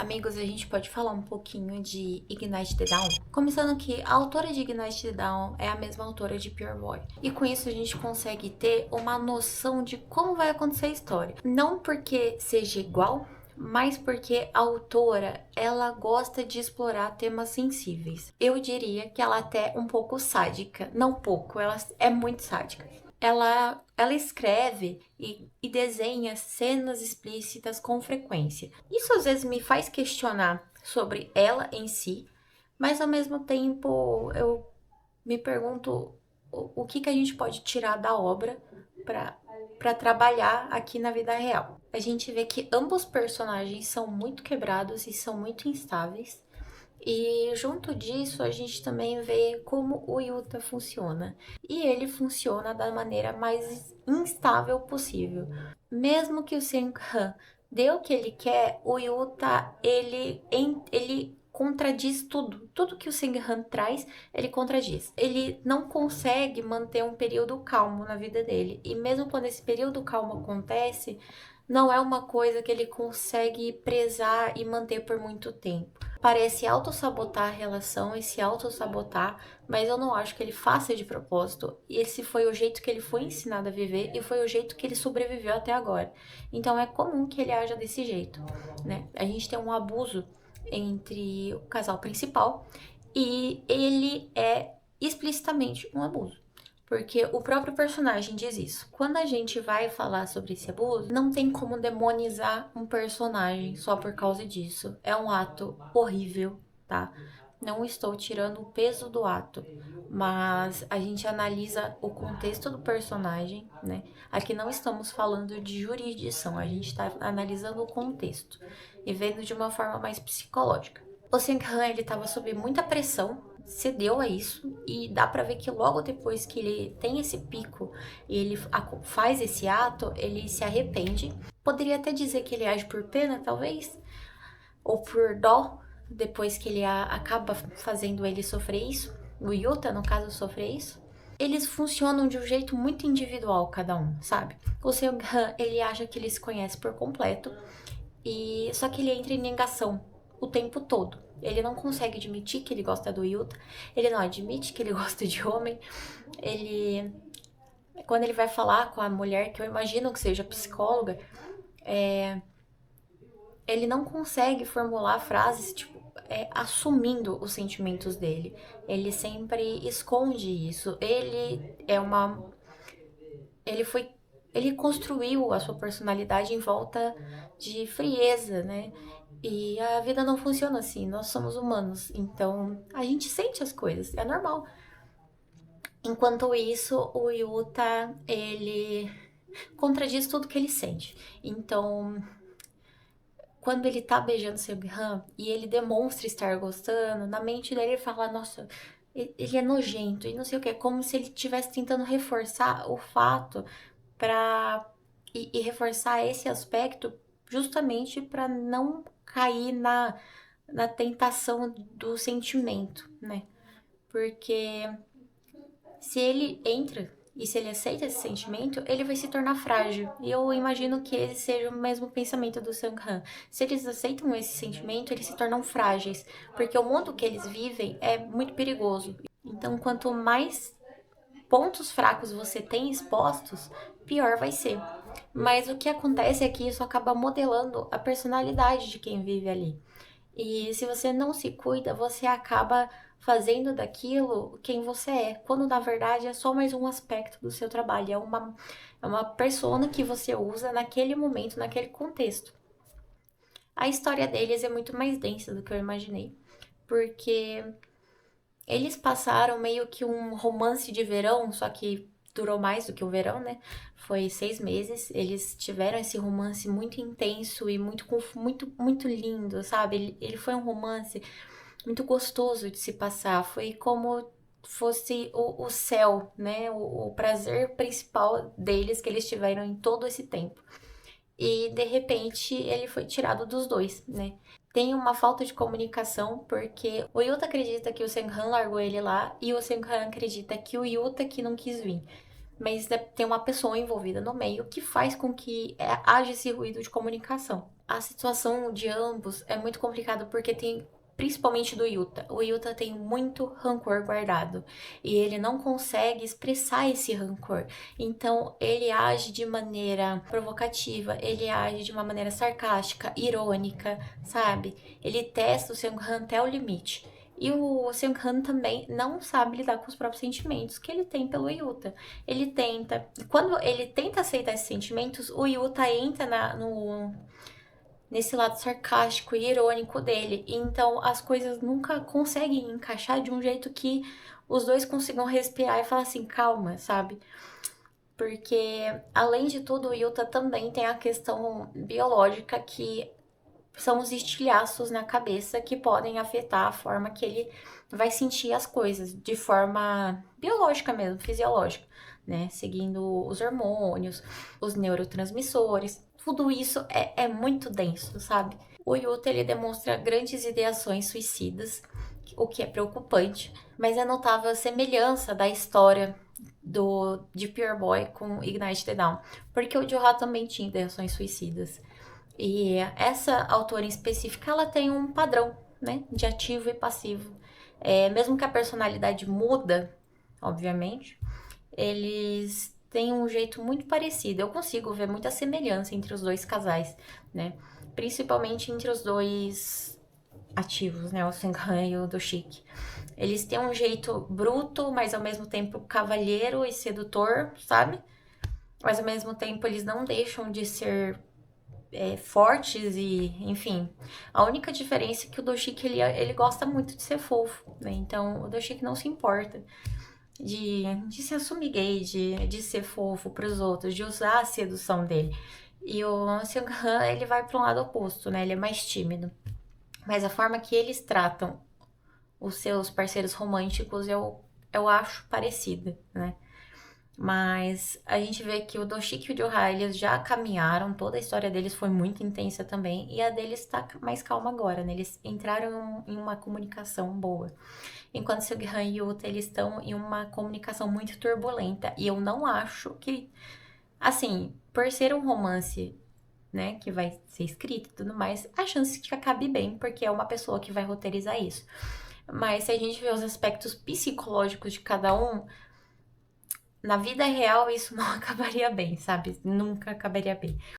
Amigos, a gente pode falar um pouquinho de Ignite the Down? Começando que a autora de Ignite the Down é a mesma autora de Pure Boy. E com isso a gente consegue ter uma noção de como vai acontecer a história. Não porque seja igual, mas porque a autora, ela gosta de explorar temas sensíveis. Eu diria que ela até é um pouco sádica. Não pouco, ela é muito sádica. Ela escreve e desenha cenas explícitas com frequência. Isso às vezes me faz questionar sobre ela em si, mas ao mesmo tempo eu me pergunto o que a gente pode tirar da obra para trabalhar aqui na vida real. A gente vê que ambos personagens são muito quebrados e são muito instáveis. E junto disso, a gente também vê como o Yuta funciona. E ele funciona da maneira mais instável possível. Mesmo que o Senkan dê o que ele quer, o Yuta, ele contradiz tudo. Tudo que o Senhan traz, ele contradiz. Ele não consegue manter um período calmo na vida dele. E mesmo quando esse período calmo acontece, não é uma coisa que ele consegue prezar e manter por muito tempo. Parece autossabotar a relação e se autossabotar, mas eu não acho que ele faça de propósito. Esse foi o jeito que ele foi ensinado a viver e foi o jeito que ele sobreviveu até agora. Então é comum que ele haja desse jeito, né? A gente tem um abuso entre o casal principal e ele é explicitamente um abuso. Porque o próprio personagem diz isso. Quando a gente vai falar sobre esse abuso, não tem como demonizar um personagem só por causa disso. É um ato horrível, tá? Não estou tirando o peso do ato, mas a gente analisa o contexto do personagem, né? Aqui não estamos falando de jurisdição, a gente está analisando o contexto e vendo de uma forma mais psicológica. O Senkhan, ele estava sob muita pressão, cedeu a isso e dá pra ver que logo depois que ele tem esse pico e ele faz esse ato, ele se arrepende. Poderia até dizer que ele age por pena, talvez, ou por dó, depois que ele acaba fazendo ele sofrer isso. O Yuta, no caso, sofrer isso. Eles funcionam de um jeito muito individual, cada um, sabe? O Seokhan, ele acha que ele se conhece por completo, e só que ele entra em negação o tempo todo. Ele não consegue admitir que ele gosta do Yuta, ele não admite que ele gosta de homem. Ele, quando ele vai falar com a mulher, que eu imagino que seja psicóloga, ele não consegue formular frases tipo assumindo os sentimentos dele. Ele sempre esconde isso. Ele foi ele construiu a sua personalidade em volta de frieza, né? E a vida não funciona assim, nós somos humanos, então a gente sente as coisas, é normal. Enquanto isso, o Yuta, ele contradiz tudo que ele sente. Então, quando ele tá beijando seu Han e ele demonstra estar gostando, na mente dele ele fala, nossa, ele é nojento e não sei o que, é como se ele estivesse tentando reforçar o fato para e reforçar esse aspecto justamente para não cair na tentação do sentimento, né? Porque se ele entra e se ele aceita esse sentimento, ele vai se tornar frágil. E eu imagino que esse seja o mesmo pensamento do Sang-han. Se eles aceitam esse sentimento, eles se tornam frágeis, porque o mundo que eles vivem é muito perigoso. Então, quanto mais pontos fracos você tem expostos, pior vai ser. Mas o que acontece é que isso acaba modelando a personalidade de quem vive ali. E se você não se cuida, você acaba fazendo daquilo quem você é, quando na verdade é só mais um aspecto do seu trabalho, é uma persona que você usa naquele momento, naquele contexto. A história deles é muito mais densa do que eu imaginei, porque eles passaram meio que um romance de verão, só que durou mais do que o verão, né? Foi 6 meses. Eles tiveram esse romance muito intenso e muito lindo, sabe? Ele foi um romance muito gostoso de se passar. Foi como fosse o céu, né? O prazer principal deles que eles tiveram em todo esse tempo. E de repente ele foi tirado dos dois, né? Tem uma falta de comunicação porque o Yuta acredita que o Senhan largou ele lá e o Senhan acredita que o Yuta que não quis vir. mas tem uma pessoa envolvida no meio que faz com que haja esse ruído de comunicação. A situação de ambos é muito complicada porque tem principalmente do Yuta. O Yuta tem muito rancor guardado e ele não consegue expressar esse rancor. Então ele age de maneira provocativa, ele age de uma maneira sarcástica, irônica, sabe? Ele testa o Seung-han até o limite. E o Seung-han também não sabe lidar com os próprios sentimentos que ele tem pelo Yuta. Ele tenta. Quando ele tenta aceitar esses sentimentos, o Yuta entra nesse lado sarcástico e irônico dele. Então as coisas nunca conseguem encaixar de um jeito que os dois consigam respirar e falar assim, calma, sabe? Porque, além de tudo, o Yuta também tem a questão biológica que são os estilhaços na cabeça que podem afetar a forma que ele vai sentir as coisas, de forma biológica mesmo, fisiológica, né? Seguindo os hormônios, os neurotransmissores. Tudo isso é muito denso, sabe? O Yuta, ele demonstra grandes ideações suicidas, o que é preocupante, mas é notável a semelhança da história de Pure Boy com Ignite the Down, porque o Joha também tinha ideações suicidas. E essa autora em específica, ela tem um padrão, né, de ativo e passivo. Mesmo que a personalidade muda, obviamente, eles têm um jeito muito parecido. Eu consigo ver muita semelhança entre os dois casais, né? Principalmente entre os dois ativos, né? O Seung-han e o Do-shik. Eles têm um jeito bruto, mas ao mesmo tempo cavalheiro e sedutor, sabe? Mas ao mesmo tempo eles não deixam de ser fortes e, enfim. A única diferença é que o Do-shik, ele gosta muito de ser fofo, né? Então o Do-shik não se importa de se assumir gay, de ser fofo pros outros, de usar a sedução dele. E o Seung-han, ele vai para um lado oposto, né? Ele é mais tímido. Mas a forma que eles tratam os seus parceiros românticos, eu acho parecida, né? Mas a gente vê que o Do-shik e o Jo-ha, eles já caminharam, toda a história deles foi muito intensa também, e a deles tá mais calma agora, né? Eles entraram em uma comunicação boa. Enquanto Seung-han e Yuta, eles estão em uma comunicação muito turbulenta. E eu não acho que, assim, por ser um romance, né, que vai ser escrito e tudo mais, a chance de que acabe bem, porque é uma pessoa que vai roteirizar isso. Mas se a gente vê os aspectos psicológicos de cada um, na vida real isso não acabaria bem, sabe? Nunca acabaria bem.